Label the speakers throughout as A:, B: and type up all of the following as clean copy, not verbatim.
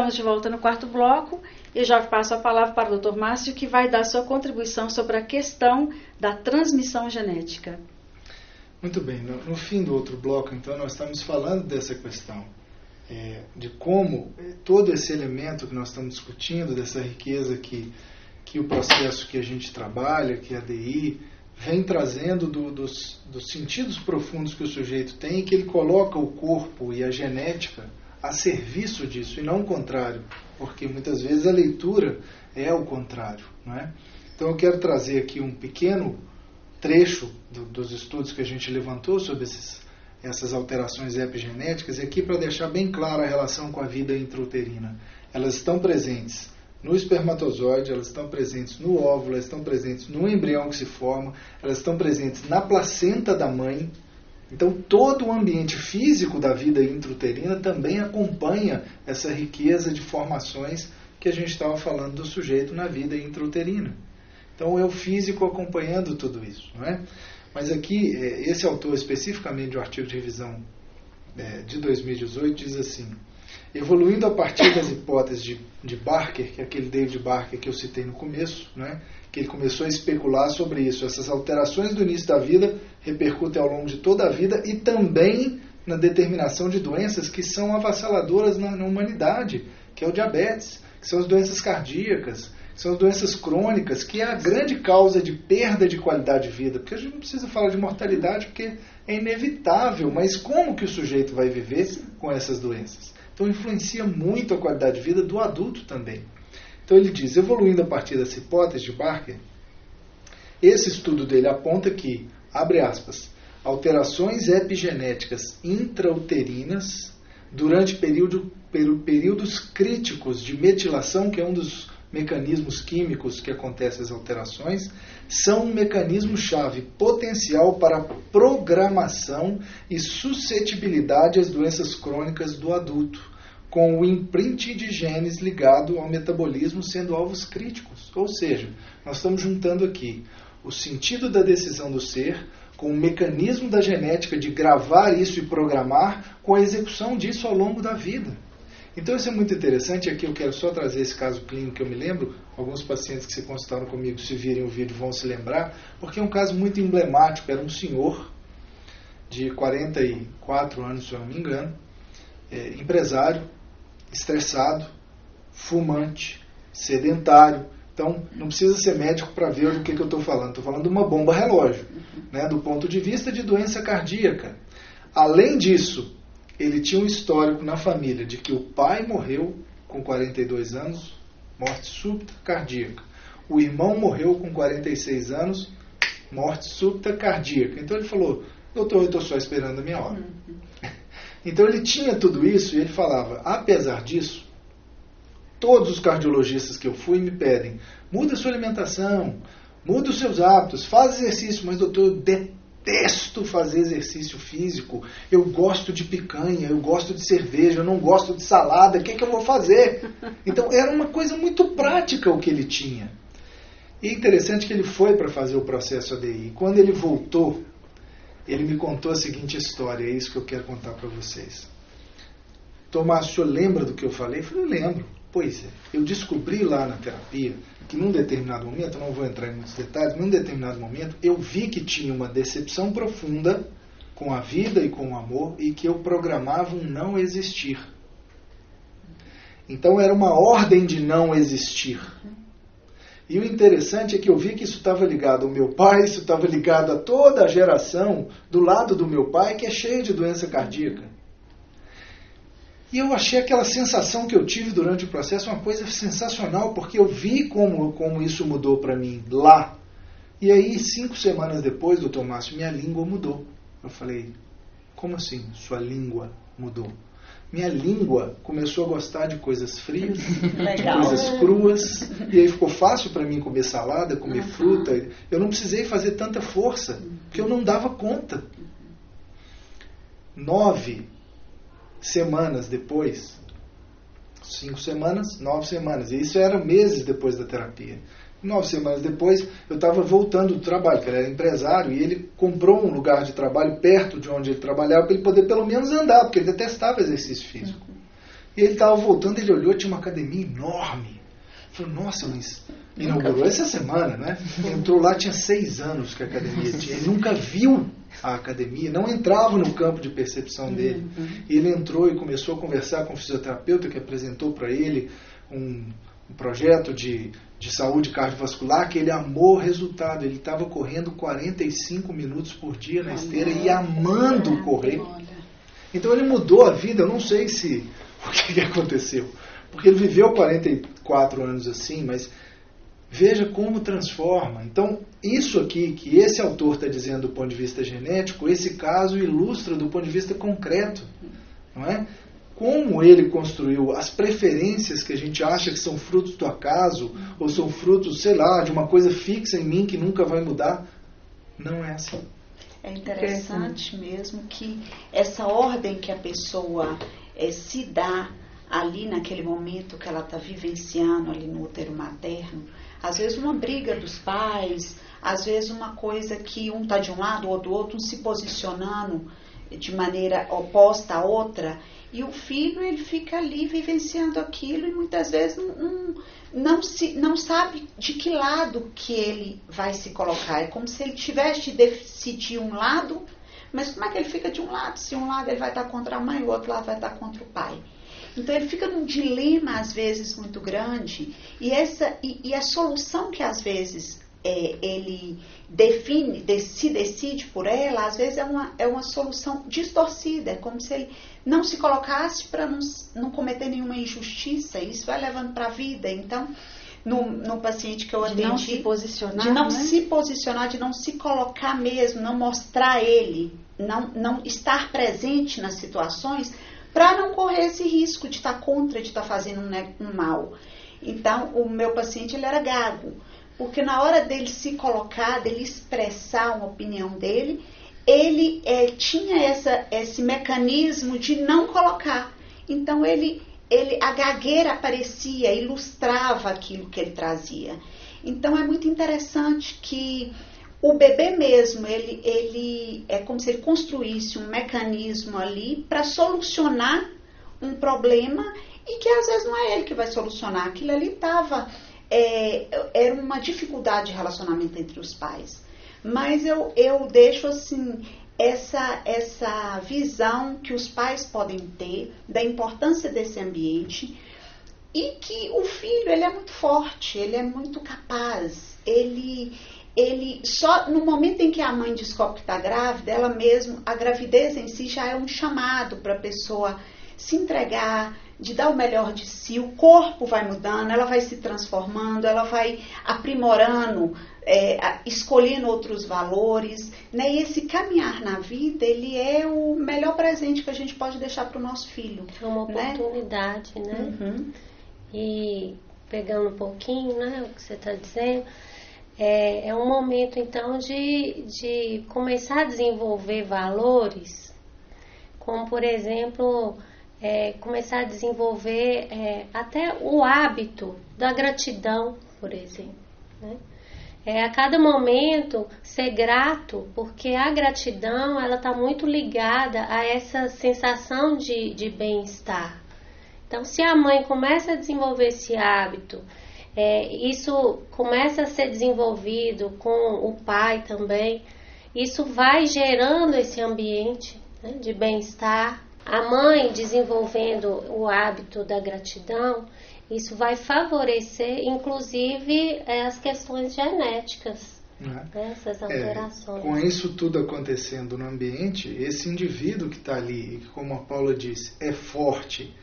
A: estamos de volta no quarto bloco e já passo a palavra para o Dr. Márcio, que vai dar sua contribuição sobre a questão da transmissão genética.
B: Muito bem, no fim do outro bloco, então, nós estamos falando dessa questão, de como todo esse elemento que nós estamos discutindo, dessa riqueza que o processo que a gente trabalha, que a DI, vem trazendo dos sentidos profundos que o sujeito tem, e que ele coloca o corpo e a genética a serviço disso, e não o contrário, porque muitas vezes a leitura é o contrário, não é? Então eu quero trazer aqui um pequeno trecho dos estudos que a gente levantou sobre essas alterações epigenéticas, e aqui para deixar bem clara a relação com a vida intrauterina. Elas estão presentes no espermatozoide, elas estão presentes no óvulo, elas estão presentes no embrião que se forma, elas estão presentes na placenta da mãe. Então, todo o ambiente físico da vida intrauterina também acompanha essa riqueza de formações que a gente estava falando do sujeito na vida intrauterina. Então, é o físico acompanhando tudo isso, não é? Mas aqui, esse autor, especificamente do artigo de revisão de 2018, diz assim: evoluindo a partir das hipóteses de Barker, que é aquele David Barker que eu citei no começo, né, que ele começou a especular sobre isso. Essas alterações do início da vida repercutem ao longo de toda a vida e também na determinação de doenças que são avassaladoras na humanidade, que é o diabetes, que são as doenças cardíacas, que são as doenças crônicas, que é a grande causa de perda de qualidade de vida. Porque a gente não precisa falar de mortalidade, porque é inevitável, mas como que o sujeito vai viver com essas doenças? Então influencia muito a qualidade de vida do adulto também. Então ele diz, evoluindo a partir dessa hipótese de Barker, esse estudo dele aponta que, abre aspas, alterações epigenéticas intrauterinas durante períodos críticos de metilação, que é um dos mecanismos químicos que acontecem as alterações, são um mecanismo-chave potencial para a programação e suscetibilidade às doenças crônicas do adulto, com o imprint de genes ligado ao metabolismo sendo alvos críticos. Ou seja, nós estamos juntando aqui o sentido da decisão do ser com o mecanismo da genética de gravar isso e programar com a execução disso ao longo da vida. Então isso é muito interessante. Aqui eu quero só trazer esse caso clínico que eu me lembro. Alguns pacientes que se consultaram comigo, se virem o vídeo, vão se lembrar, porque é um caso muito emblemático. Era um senhor de 44 anos, se eu não me engano, empresário, estressado, fumante, sedentário. Então não precisa ser médico para ver do que eu estou falando. Estou falando de uma bomba relógio, né, do ponto de vista de doença cardíaca. Além disso, ele tinha um histórico na família de que o pai morreu com 42 anos, morte súbita cardíaca. O irmão morreu com 46 anos, morte súbita cardíaca. Então ele falou, doutor, eu estou só esperando a minha hora. Então ele tinha tudo isso e ele falava, apesar disso, todos os cardiologistas que eu fui me pedem, muda a sua alimentação, muda os seus hábitos, faz exercício, mas doutor, eu detesto fazer exercício físico, eu gosto de picanha, eu gosto de cerveja, eu não gosto de salada, o que eu vou fazer? Então era uma coisa muito prática o que ele tinha. E é interessante que ele foi para fazer o processo ADI. Quando ele voltou, ele me contou a seguinte história, é isso que eu quero contar para vocês. Tomás, o senhor lembra do que eu falei? Eu falei, lembro. Pois é, eu descobri lá na terapia que num determinado momento, eu não vou entrar em muitos detalhes, num determinado momento eu vi que tinha uma decepção profunda com a vida e com o amor e que eu programava um não existir. Então era uma ordem de não existir. E o interessante é que eu vi que isso estava ligado ao meu pai, isso estava ligado a toda a geração do lado do meu pai, que é cheia de doença cardíaca. E eu achei aquela sensação que eu tive durante o processo uma coisa sensacional, porque eu vi como isso mudou para mim lá. E aí, 5 semanas depois, doutor Márcio, minha língua mudou. Eu falei, como assim sua língua mudou? Minha língua começou a gostar de coisas frias, de coisas cruas, e aí ficou fácil para mim comer salada, comer fruta. Eu não precisei fazer tanta força, porque eu não dava conta. 9 semanas depois, 5 semanas, 9 semanas, e isso era meses depois da terapia. 9 semanas depois, eu estava voltando do trabalho, que ele era empresário, e ele comprou um lugar de trabalho perto de onde ele trabalhava, para ele poder pelo menos andar, porque ele detestava exercício físico. E ele estava voltando, ele olhou, tinha uma academia enorme. Falei, nossa, mas inaugurou essa semana, né? Entrou lá, tinha 6 anos que a academia tinha. Ele nunca viu a academia, não entrava no campo de percepção dele. Ele entrou e começou a conversar com o fisioterapeuta que apresentou para ele um projeto de saúde cardiovascular, que ele amou o resultado. Ele estava correndo 45 minutos por dia na esteira e amando correr. Então ele mudou a vida. Eu não sei o que aconteceu, porque ele viveu 44 anos assim, mas veja como transforma. Então, isso aqui que esse autor está dizendo do ponto de vista genético, esse caso ilustra do ponto de vista concreto, não é? Como ele construiu as preferências que a gente acha que são frutos do acaso, ou são frutos, sei lá, de uma coisa fixa em mim que nunca vai mudar. Não é assim.
C: É interessante mesmo que essa ordem que a pessoa se dá ali naquele momento que ela está vivenciando ali no útero materno, às vezes uma briga dos pais, às vezes uma coisa que um está de um lado ou do outro, um se posicionando de maneira oposta à outra, e o filho ele fica ali vivenciando aquilo e muitas vezes não sabe de que lado que ele vai se colocar. É como se ele tivesse de decidir um lado, mas como é que ele fica de um lado? Se um lado ele vai estar contra a mãe, o outro lado vai estar contra o pai. Então ele fica num dilema às vezes muito grande, e a solução que às vezes ele se decide por ela, às vezes é uma solução distorcida. É como se ele não se colocasse para não cometer nenhuma injustiça, e isso vai levando para a vida. Então, no paciente que eu atendi,
A: de não se posicionar,
C: de não se posicionar, de não se colocar mesmo, não mostrar ele, não estar presente nas situações, para não correr esse risco de estar contra, de estar fazendo um mal. Então, o meu paciente ele era gago, porque na hora dele se colocar, dele expressar uma opinião dele, ele tinha esse mecanismo de não colocar. Então, a gagueira aparecia, ilustrava aquilo que ele trazia. Então, é muito interessante que o bebê mesmo, ele é como se ele construísse um mecanismo ali para solucionar um problema, e que às vezes não é ele que vai solucionar. Aquilo ali era uma dificuldade de relacionamento entre os pais. Mas eu deixo assim essa visão que os pais podem ter da importância desse ambiente, e que o filho ele é muito forte, ele é muito capaz, ele só no momento em que a mãe descobre que está grávida, ela mesmo, a gravidez em si já é um chamado para a pessoa se entregar, de dar o melhor de si. O corpo vai mudando, ela vai se transformando, ela vai aprimorando, escolhendo outros valores, né? E esse caminhar na vida, ele é o melhor presente que a gente pode deixar para o nosso filho.
D: É uma oportunidade, né?
C: Uhum.
D: E pegando um pouquinho, né, o que você está dizendo, é um momento então de começar a desenvolver valores, como por exemplo, começar a desenvolver até o hábito da gratidão, por exemplo, né? A cada momento ser grato, porque a gratidão ela está muito ligada a essa sensação de bem-estar. Então, se a mãe começa a desenvolver esse hábito, isso começa a ser desenvolvido com o pai também, isso vai gerando esse ambiente, né, de bem-estar. A mãe desenvolvendo o hábito da gratidão, isso vai favorecer, inclusive, as questões genéticas, né, essas alterações.
B: Com isso tudo acontecendo no ambiente, esse indivíduo que está ali, e que, como a Paula disse, é forte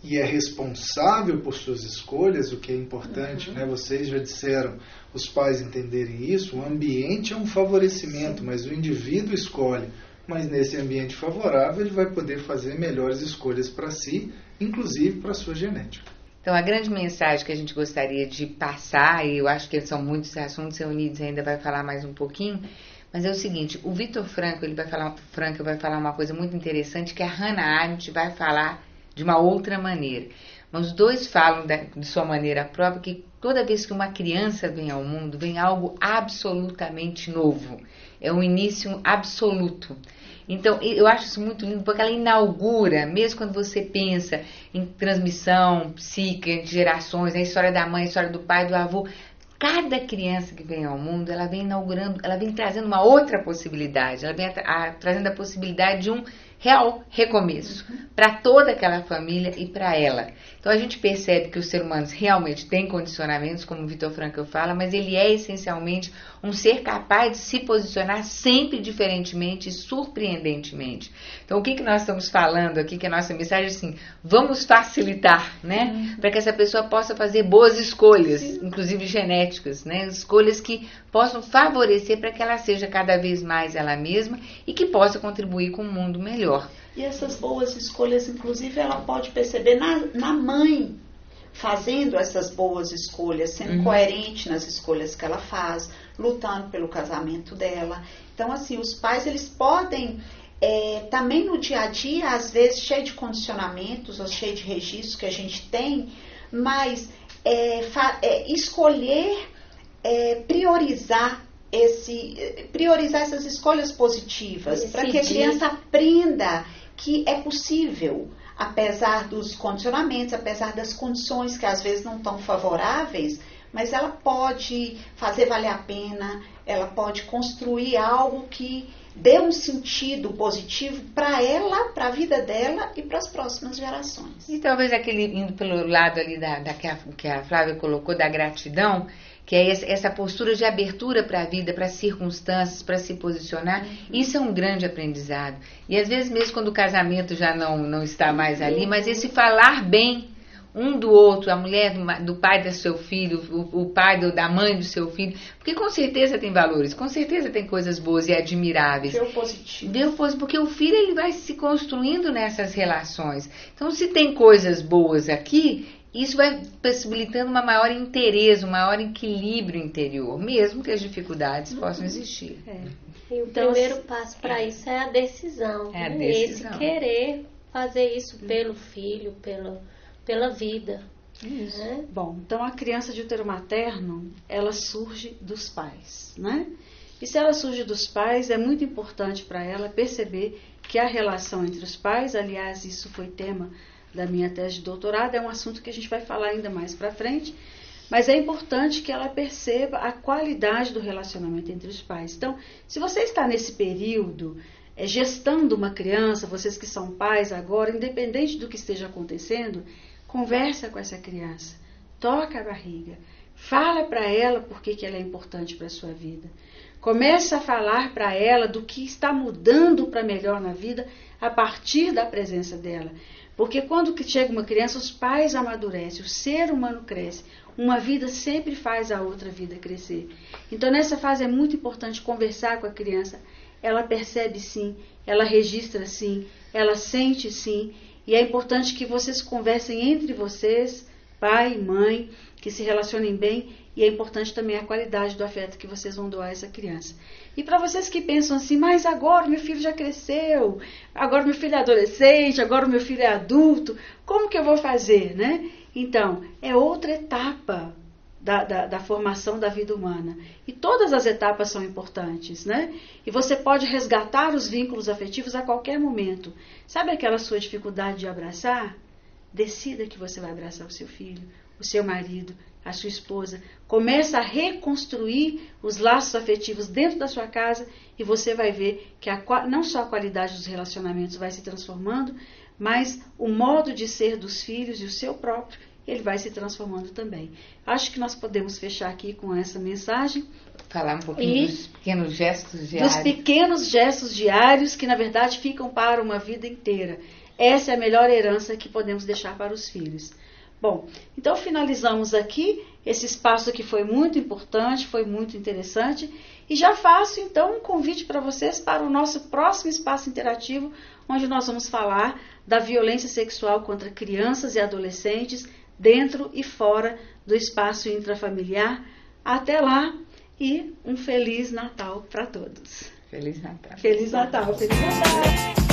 B: e é responsável por suas escolhas, o que é importante, né? Vocês já disseram, os pais entenderem isso, o ambiente é um favorecimento, sim, mas o indivíduo escolhe. Mas nesse ambiente favorável ele vai poder fazer melhores escolhas para si, inclusive para a sua genética.
E: Então a grande mensagem que a gente gostaria de passar, e eu acho que são muitos assuntos, a Unides ainda vai falar mais um pouquinho, mas é o seguinte, o Viktor Frankl, vai falar uma coisa muito interessante que a Hannah Arendt vai falar de uma outra maneira. Mas os dois falam de sua maneira própria que toda vez que uma criança vem ao mundo, vem algo absolutamente novo. É um início absoluto. Então, eu acho isso muito lindo, porque ela inaugura, mesmo quando você pensa em transmissão psíquica, entre gerações, a história da mãe, a história do pai, do avô. Cada criança que vem ao mundo, ela vem inaugurando, ela vem trazendo uma outra possibilidade, ela vem trazendo a possibilidade de um real recomeço para toda aquela família e para ela. Então a gente percebe que os seres humanos realmente têm condicionamentos, como o Viktor Frankl fala, mas ele é essencialmente um ser capaz de se posicionar sempre diferentemente e surpreendentemente. Então o que nós estamos falando aqui, que a nossa mensagem é assim, vamos facilitar, né? Para que essa pessoa possa fazer boas escolhas, inclusive genéticas, né? Escolhas que possam favorecer para que ela seja cada vez mais ela mesma e que possa contribuir com um mundo melhor.
C: E essas boas escolhas, inclusive, ela pode perceber na mãe fazendo essas boas escolhas, sendo coerente nas escolhas que ela faz, lutando pelo casamento dela. Então, assim, os pais, eles podem também no dia a dia, às vezes cheio de condicionamentos ou cheio de registros que a gente tem, mas escolher, priorizar essas escolhas positivas, para que a criança aprenda que é possível, apesar dos condicionamentos, apesar das condições que às vezes não estão favoráveis, mas ela pode fazer valer a pena, ela pode construir algo que dê um sentido positivo para ela, para a vida dela e para as próximas gerações.
E: E talvez indo pelo lado ali que a Flávia colocou, da gratidão, que é essa postura de abertura para a vida, para as circunstâncias, para se posicionar, isso é um grande aprendizado. E às vezes mesmo quando o casamento já não está mais ali, mas esse falar bem um do outro, a mulher do pai do seu filho, o pai da mãe do seu filho, porque com certeza tem valores, com certeza tem coisas boas e admiráveis.
C: Deu positivo.
E: Porque o filho ele vai se construindo nessas relações. Então se tem coisas boas aqui, isso vai possibilitando uma maior interesse, um maior equilíbrio interior, mesmo que as dificuldades possam existir.
D: E o primeiro passo para isso é a decisão.
E: É a decisão.
D: Esse querer fazer isso pelo filho, pela vida.
A: Isso. Bom, então a criança de útero materno, ela surge dos pais, né? E se ela surge dos pais, é muito importante para ela perceber que a relação entre os pais, aliás, isso foi tema da minha tese de doutorado, é um assunto que a gente vai falar ainda mais para frente, mas é importante que ela perceba a qualidade do relacionamento entre os pais. Então, se você está nesse período gestando uma criança, vocês que são pais agora, independente do que esteja acontecendo, conversa com essa criança, toca a barriga, fala para ela por que ela é importante para a sua vida. Começa a falar para ela do que está mudando para melhor na vida a partir da presença dela. Porque quando chega uma criança, os pais amadurecem, o ser humano cresce. Uma vida sempre faz a outra vida crescer. Então, nessa fase é muito importante conversar com a criança. Ela percebe sim, ela registra sim, ela sente sim. E é importante que vocês conversem entre vocês, pai e mãe, que se relacionem bem. E é importante também a qualidade do afeto que vocês vão doar a essa criança. E para vocês que pensam assim, mas agora meu filho já cresceu, agora meu filho é adolescente, agora meu filho é adulto, como que eu vou fazer, né? Então, é outra etapa da formação da vida humana. E todas as etapas são importantes, né? E você pode resgatar os vínculos afetivos a qualquer momento. Sabe aquela sua dificuldade de abraçar? Decida que você vai abraçar o seu filho, o seu marido, a sua esposa. Começa a reconstruir os laços afetivos dentro da sua casa e você vai ver que não só a qualidade dos relacionamentos vai se transformando, mas o modo de ser dos filhos e o seu próprio, ele vai se transformando também. Acho que nós podemos fechar aqui com essa mensagem.
E: Falar um pouquinho dos pequenos gestos diários.
A: Dos pequenos gestos diários que, na verdade, ficam para uma vida inteira. Essa é a melhor herança que podemos deixar para os filhos. Bom, então finalizamos aqui. Esse espaço aqui foi muito importante, foi muito interessante. E já faço, então, um convite para vocês para o nosso próximo espaço interativo, onde nós vamos falar da violência sexual contra crianças e adolescentes, dentro e fora do espaço intrafamiliar. Até lá e um Feliz Natal para todos.
E: Feliz Natal.
A: Feliz Natal. Feliz Natal.